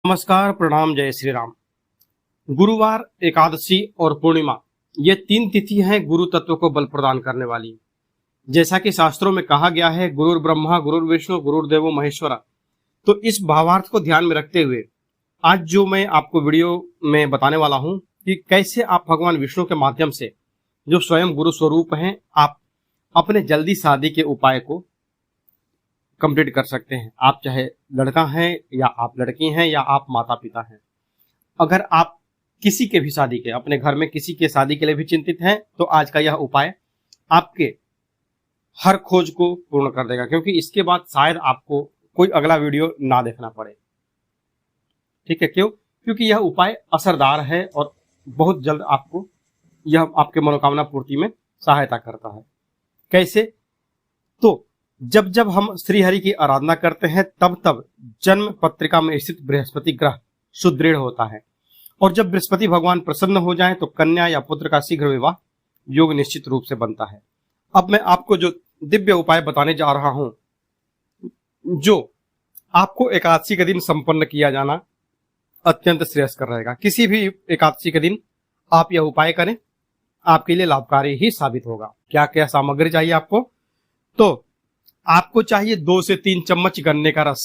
नमस्कार, प्रणाम, जय श्री राम। गुरुवार, एकादशी और पूर्णिमा ये तीन तिथि हैं गुरु तत्व को बल प्रदान करने वाली। जैसा कि शास्त्रों में कहा गया है, गुरुर ब्रह्मा गुरुर विष्णु गुरुर्देवो महेश्वरा। तो इस भावार्थ को ध्यान में रखते हुए आज जो मैं आपको वीडियो में बताने वाला हूं कि कैसे आप भगवान विष्णु के माध्यम से, जो स्वयं गुरु स्वरूप हैं, आप अपने जल्दी शादी के उपाय को कंप्लीट कर सकते हैं। आप चाहे लड़का हैं या आप लड़की हैं या आप माता पिता हैं। अगर आप किसी के भी शादी के, अपने घर में किसी के शादी के लिए भी चिंतित हैं, तो आज का यह उपाय आपके हर खोज को पूर्ण कर देगा, क्योंकि इसके बाद शायद आपको कोई अगला वीडियो ना देखना पड़े। ठीक है, क्यों? क्योंकि यह उपाय असरदार है और बहुत जल्द आपको यह आपके मनोकामना पूर्ति में सहायता करता है। कैसे? तो जब जब हम श्री हरि की आराधना करते हैं तब तब जन्म पत्रिका में स्थित बृहस्पति ग्रह सुदृढ़ होता है, और जब बृहस्पति भगवान प्रसन्न हो जाएं तो कन्या या पुत्र का शीघ्र विवाह योग निश्चित रूप से बनता है। अब मैं आपको जो दिव्य उपाय बताने जा रहा हूं, जो आपको एकादशी के दिन संपन्न किया जाना अत्यंत श्रेयस्कर रहेगा। किसी भी एकादशी के दिन आप यह उपाय करें, आपके लिए लाभकारी ही साबित होगा। क्या क्या सामग्री चाहिए आपको? तो आपको चाहिए 2 से 3 चम्मच गन्ने का रस।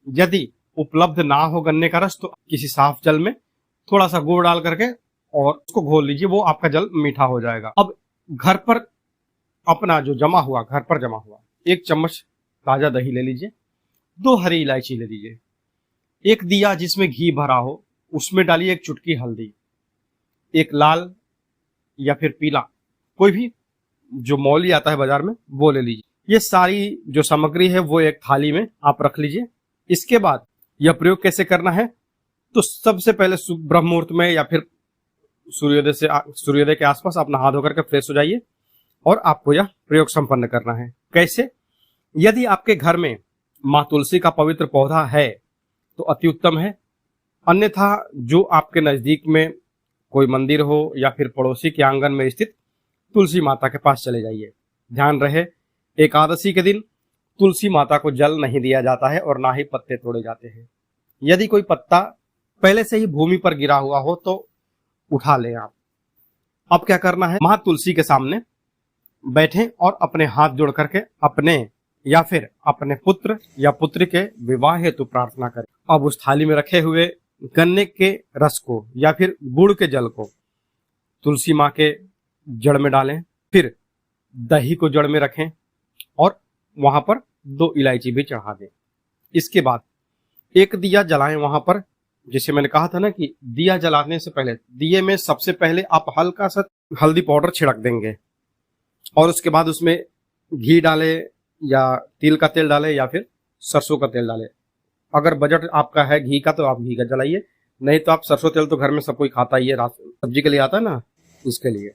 यदि उपलब्ध ना हो गन्ने का रस तो किसी साफ जल में थोड़ा सा गुड़ डाल करके और उसको घोल लीजिए, वो आपका जल मीठा हो जाएगा। अब घर पर अपना जो घर पर जमा हुआ 1 चम्मच ताजा दही ले लीजिए, 2 हरी इलायची ले लीजिए, 1 दिया जिसमें घी भरा हो उसमें डालिए 1 चुटकी हल्दी, 1 लाल या फिर पीला कोई भी जो मौली आता है बाजार में वो ले लीजिए। ये सारी जो सामग्री है वो एक थाली में आप रख लीजिए। इसके बाद यह प्रयोग कैसे करना है? तो सबसे पहले ब्रह्म मुहूर्त में या फिर सूर्योदय के आसपास आप नहा धो करके फ्रेश हो जाइए और आपको यह प्रयोग संपन्न करना है। कैसे? यदि आपके घर में माँ तुलसी का पवित्र पौधा है तो अति उत्तम है, अन्यथा जो आपके नजदीक में कोई मंदिर हो या फिर पड़ोसी के आंगन में स्थित तुलसी माता के पास चले जाइए। ध्यान रहे, एकादशी के दिन तुलसी माता को जल नहीं दिया जाता है और ना ही पत्ते तोड़े जाते हैं। यदि कोई पत्ता पहले से ही भूमि पर गिरा हुआ हो तो उठा लें आप। अब क्या करना है? मां तुलसी के सामने बैठें और अपने हाथ जोड़ करके अपने या फिर अपने पुत्र या पुत्री के विवाह हेतु प्रार्थना करें। अब उस थाली में रखे हुए गन्ने के रस को या फिर गुड़ के जल को तुलसी माँ के जड़ में डालें, फिर दही को जड़ में रखें और वहां पर 2 इलायची भी चढ़ा दें। इसके बाद 1 दिया जलाएं वहां पर। जैसे मैंने कहा था ना कि दिया जलाने से पहले दिए में सबसे पहले आप हल्का सा हल्दी पाउडर छिड़क देंगे और उसके बाद उसमें घी डालें या तिल का तेल डालें या फिर सरसों का तेल डालें। अगर बजट आपका है घी का तो आप घी का जलाइए, नहीं तो आप सरसों तेल तो घर में सब कोई खाता ही है, रात सब्जी के लिए आता है ना, उसके लिए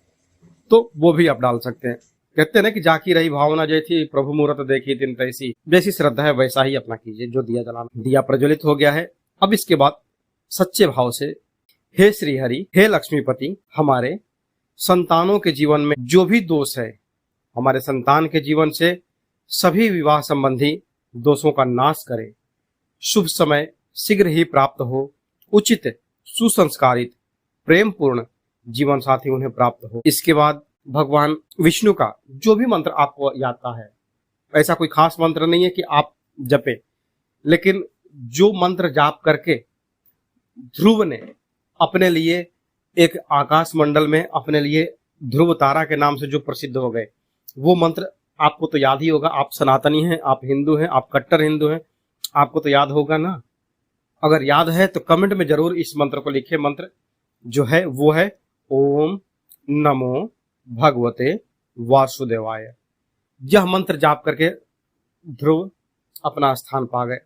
तो वो भी आप डाल सकते हैं। कहते हैं ना कि जाकी रही भावना जैसी प्रभु मुहूर्त देखी दिन तैसी। जैसी श्रद्धा है वैसा ही अपना कीजिए। जो दिया जलाना, दिया प्रज्वलित हो गया है। अब इसके बाद सच्चे भाव से, हे श्री हरि, हे लक्ष्मीपति, हमारे संतानों के जीवन में जो भी दोष है, हमारे संतान के जीवन से सभी विवाह संबंधी दोषों का नाश करे, शुभ समय शीघ्र ही प्राप्त हो, उचित सुसंस्कारित प्रेम पूर्ण जीवन साथी उन्हें प्राप्त हो। इसके बाद भगवान विष्णु का जो भी मंत्र आपको याद है, ऐसा कोई खास मंत्र नहीं है कि आप जपे, लेकिन जो मंत्र जाप करके ध्रुव ने अपने लिए एक आकाश मंडल में अपने लिए ध्रुव तारा के नाम से जो प्रसिद्ध हो गए, वो मंत्र आपको तो याद ही होगा। आप सनातनी हैं, आप हिंदू हैं, आप कट्टर हिंदू हैं, आपको तो याद होगा ना। अगर याद है तो कमेंट में जरूर इस मंत्र को लिखिए। मंत्र जो है वो है ओम नमो भगवते वासुदेवाय। यह मंत्र जाप करके ध्रुव अपना स्थान पा गए।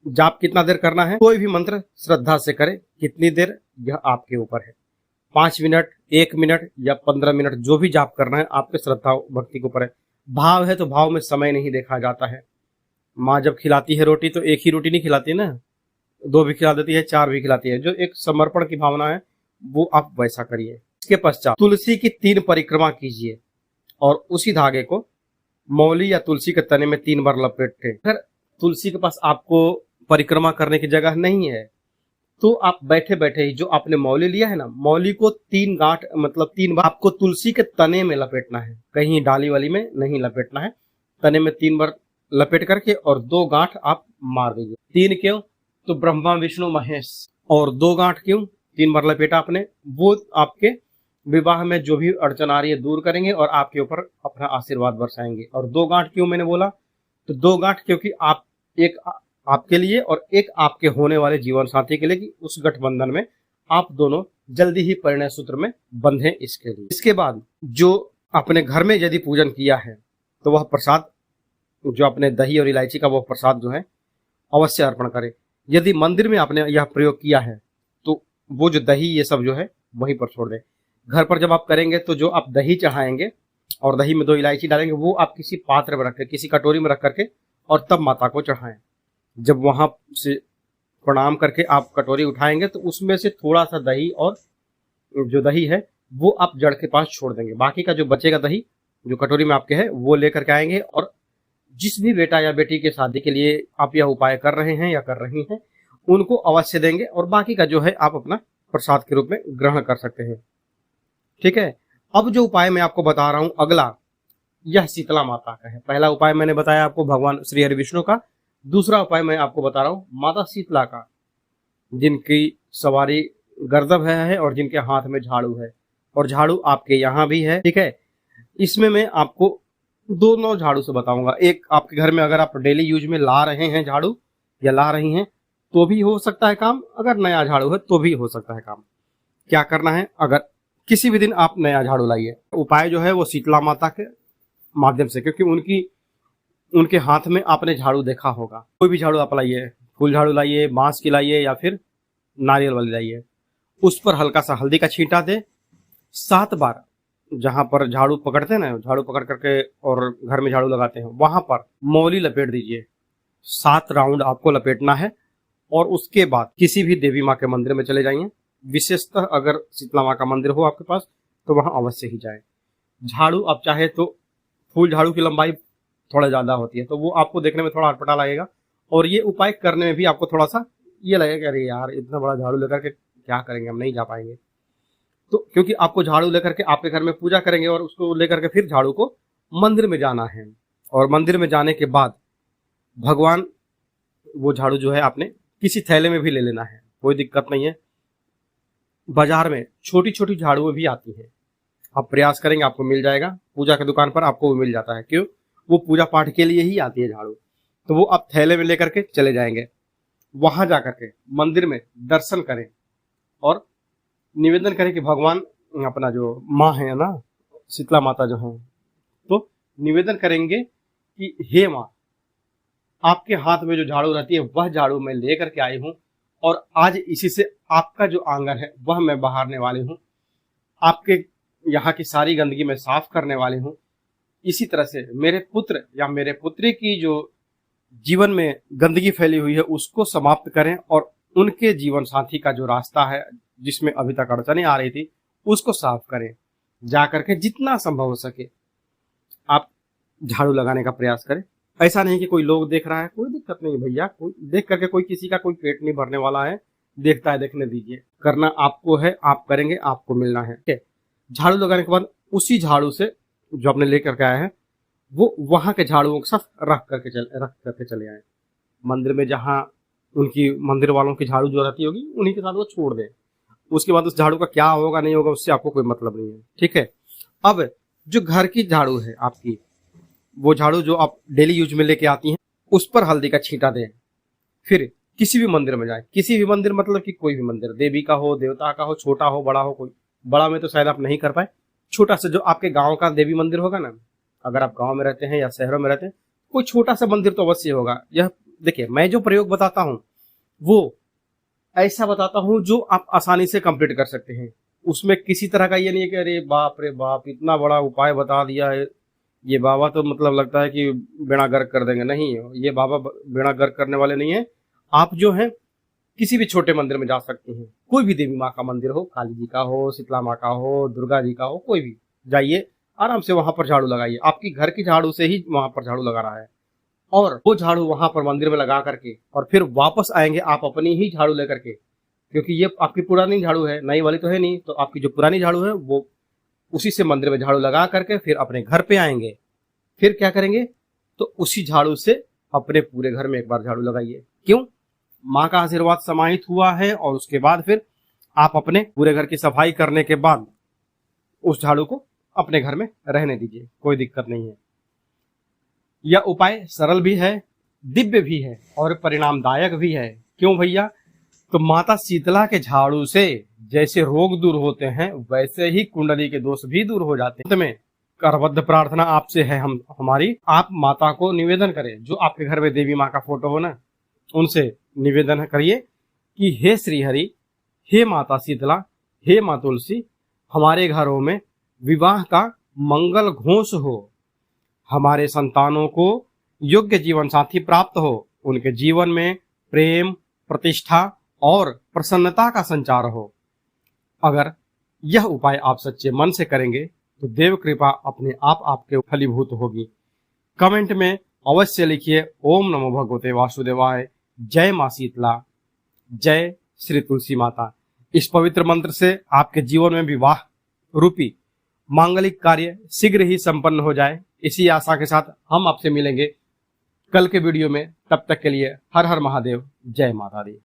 जाप कितना देर करना है? कोई भी मंत्र श्रद्धा से करे, कितनी देर यह आपके ऊपर है। 5 मिनट, 1 मिनट या 15 मिनट, जो भी जाप करना है आपके श्रद्धा भक्ति के ऊपर है। भाव है तो भाव में समय नहीं देखा जाता है। माँ जब खिलाती है रोटी तो 1 ही रोटी नहीं खिलाती ना, 2 भी खिला देती है, 4 भी खिलाती है। जो एक समर्पण की भावना है वो आप वैसा करिए। इसके पश्चात तुलसी की 3 परिक्रमा कीजिए और उसी धागे को मौली या तुलसी के तने में 3 बार लपेटें। अगर तुलसी के पास आपको परिक्रमा करने की जगह नहीं है तो आप बैठे बैठे ही जो आपने मौली लिया है ना, मौली को 3 गांठ मतलब 3 बार आपको तुलसी के तने में लपेटना है, कहीं डाली वाली में नहीं लपेटना है। तने में 3 बार लपेट करके और 2 गांठ आप मार दीजिए। 3 क्यों? तो ब्रह्मा विष्णु महेश। और 2 गांठ क्यों 3 बार लपेटा आपने? वो आपके विवाह में जो भी अड़चन आ रही है दूर करेंगे और आपके ऊपर अपना आशीर्वाद बरसाएंगे। और 2 गांठ क्यों मैंने बोला? तो 2 गांठ क्योंकि आप एक आपके लिए और एक आपके होने वाले जीवन साथी के लिए, कि उस गठबंधन में आप दोनों जल्दी ही परिणय सूत्र में बंधे इसके लिए। इसके बाद जो अपने घर में यदि पूजन किया है तो वह प्रसाद जो अपने दही और इलायची का वो प्रसाद जो है अवश्य अर्पण करें। यदि मंदिर में आपने यह प्रयोग किया है तो वो जो दही ये सब जो है वहीं पर छोड़ दें। घर पर जब आप करेंगे तो जो आप दही चढ़ाएंगे और दही में 2 इलायची डालेंगे वो आप किसी पात्र में रख कर, किसी कटोरी में रख करके और तब माता को चढ़ाएं। जब वहां से प्रणाम करके आप कटोरी उठाएंगे तो उसमें से थोड़ा सा दही और जो दही है वो आप जड़ के पास छोड़ देंगे। बाकी का जो बचेगा दही जो कटोरी में आपके है वो लेकर के आएंगे और जिस भी बेटा या बेटी के शादी के लिए आप यह उपाय कर रहे हैं या कर रही हैं उनको अवश्य देंगे और बाकी का जो है आप अपना प्रसाद के रूप में ग्रहण कर सकते हैं। ठीक है। अब जो उपाय मैं आपको बता रहा हूं अगला, यह शीतला माता का है। पहला उपाय मैंने बताया आपको भगवान श्री हरि विष्णु का, दूसरा उपाय मैं आपको बता रहा हूं माता शीतला का, जिनकी सवारी गर्दभ है और जिनके हाथ में झाड़ू है और झाड़ू आपके यहाँ भी है। ठीक है। इसमें मैं आपको दोनों झाड़ू से बताऊंगा। एक आपके घर में अगर आप डेली यूज में ला रहे हैं झाड़ू या ला रही हैं तो भी हो सकता है काम, अगर नया झाड़ू है तो भी हो सकता है काम। क्या करना है, अगर किसी भी दिन आप नया झाड़ू लाइए, उपाय जो है वो शीतला माता के माध्यम से, क्योंकि उनके हाथ में आपने झाड़ू देखा होगा। कोई भी झाड़ू आप लाइए, फूल झाड़ू लाइए, बांस की लाइए या फिर नारियल वाली लाइए, उस पर हल्का सा हल्दी का छींटा दे। 7 बार जहां पर झाड़ू पकड़ते हैं ना, झाड़ू पकड़ करके और घर में झाड़ू लगाते हैं वहां पर मौली लपेट दीजिए। 7 राउंड आपको लपेटना है और उसके बाद किसी भी देवी माँ के मंदिर में चले जाइए। विशेषतः अगर शीतला माँ का मंदिर हो आपके पास तो वहां अवश्य ही जाए। झाड़ू आप चाहे तो, फूल झाड़ू की लंबाई थोड़ा ज्यादा होती है तो वो आपको देखने में थोड़ा अटपटा लगेगा और ये उपाय करने में भी आपको थोड़ा सा ये लगेगा अरे यार इतना बड़ा झाड़ू लेकर के क्या करेंगे, हम नहीं जा पाएंगे। तो क्योंकि आपको झाड़ू लेकर के आपके घर में पूजा करेंगे और उसको लेकर के फिर झाड़ू को मंदिर में जाना है और मंदिर में जाने के बाद भगवान वो झाड़ू जो है आपने किसी थैले में भी ले लेना है, कोई दिक्कत नहीं है। बाजार में छोटी छोटी झाड़ू भी आती है, आप प्रयास करेंगे आपको मिल जाएगा। पूजा की दुकान पर आपको मिल जाता है, क्यों, वो पूजा पाठ के लिए ही आती है झाड़ू। तो वो आप थैले में लेकर के चले जाएंगे, वहां जाकर के मंदिर में दर्शन करें और निवेदन करें कि भगवान अपना जो माँ है ना शीतला माता जो है, तो निवेदन करेंगे कि हे माँ, आपके हाथ में जो झाड़ू रहती है वह झाड़ू मैं लेकर के आई हूँ और आज इसी से आपका जो आंगन है वह मैं बहारने वाली हूँ, आपके यहाँ की सारी गंदगी मैं साफ करने वाली हूँ। इसी तरह से मेरे पुत्र या मेरे पुत्री की जो जीवन में गंदगी फैली हुई है उसको समाप्त करें और उनके जीवन साथी का जो रास्ता है जिसमें अभी तक अड़चने आ रही थी उसको साफ करें। जाकर के जितना संभव हो सके आप झाड़ू लगाने का प्रयास करें। ऐसा नहीं कि कोई लोग देख रहा है, कोई दिक्कत नहीं भैया, कोई देख करके कोई किसी का कोई पेट नहीं भरने वाला है, देखता है देखने दीजिए। करना आपको है, आप करेंगे, आपको मिलना है। ठीक है। झाड़ू लगाने के बाद उसी झाड़ू से जो आपने लेकर के आए हैं वो वहां के झाड़ुओं के साथ रख करके चले आए मंदिर में, जहां उनकी मंदिर वालों की झाड़ू जो रहती होगी उन्हीं के साथ वो छोड़ दें। उसके बाद उस झाड़ू का क्या होगा नहीं होगा उससे आपको कोई मतलब नहीं है। ठीक है। अब जो घर की झाड़ू है आपकी, वो झाड़ू जो आप डेली यूज में लेके आती हैं उस पर हल्दी का छींटा दें। फिर किसी भी मंदिर में जाए, किसी भी मंदिर मतलब कि कोई भी मंदिर, देवी का हो, देवता का हो, छोटा हो, बड़ा हो, कोई बड़ा में तो शायद आप नहीं कर पाए, छोटा सा जो आपके गांव का देवी मंदिर होगा ना, अगर आप गांव में रहते हैं या शहरों में रहते हैं, कोई छोटा सा मंदिर तो अवश्य होगा। यह देखिए, मैं जो प्रयोग बताता हूँ वो ऐसा बताता हूँ जो आप आसानी से कंप्लीट कर सकते हैं। उसमें किसी तरह का ये नहीं है कि अरे बाप रे बाप इतना बड़ा उपाय बता दिया है, ये बाबा तो मतलब लगता है कि बेड़ा गर्क कर देंगे। नहीं, ये बाबा बेड़ा गर्क करने वाले नहीं है। आप जो है किसी भी छोटे मंदिर में जा सकते हैं, कोई भी देवी माँ का मंदिर हो, काली जी का हो, शीतला माँ का हो, दुर्गा जी का हो, कोई भी जाइए, आराम से वहां पर झाड़ू लगाइए। आपकी घर की झाड़ू से ही वहां पर झाड़ू लगा रहा है और वो झाड़ू वहां पर मंदिर में लगा करके और फिर वापस आएंगे आप अपनी ही झाड़ू लेकर के क्योंकि ये आपकी पुरानी झाड़ू है, नई वाली तो है नहीं, तो आपकी जो पुरानी झाड़ू है वो उसी से मंदिर में झाड़ू लगा करके फिर अपने घर पे आएंगे। फिर क्या करेंगे, तो उसी झाड़ू से अपने पूरे घर में एक बार झाड़ू लगाइए। क्यों? माँ का आशीर्वाद समाहित हुआ है, और उसके बाद फिर आप अपने पूरे घर की सफाई करने के बाद उस झाड़ू को अपने घर में रहने दीजिए, कोई दिक्कत नहीं है। यह उपाय सरल भी है, दिव्य भी है और परिणामदायक भी है। क्यों भैया? तो माता शीतला के झाड़ू से जैसे रोग दूर होते हैं, वैसे ही कुंडली के दोष भी दूर हो जाते हैं। में करबद्ध प्रार्थना आपसे है, हमारी, आप माता को निवेदन करें, जो आपके घर में देवी माँ का फोटो हो ना, उनसे निवेदन करिए कि हे श्री हरि, हे माता शीतला, हे माँ तुलसी, हमारे घरों में विवाह का मंगल घोष हो, हमारे संतानों को योग्य जीवन साथी प्राप्त हो, उनके जीवन में प्रेम, प्रतिष्ठा और प्रसन्नता का संचार हो। अगर यह उपाय आप सच्चे मन से करेंगे तो देव कृपा अपने आप आपके फलीभूत होगी। कमेंट में अवश्य लिखिए ओम नमो भगवते वासुदेवाय, जय मां शीतला, जय श्री तुलसी माता। इस पवित्र मंत्र से आपके जीवन में विवाह रूपी मांगलिक कार्य शीघ्र ही संपन्न हो जाए, इसी आशा के साथ हम आपसे मिलेंगे कल के वीडियो में। तब तक के लिए हर हर महादेव, जय माता दी।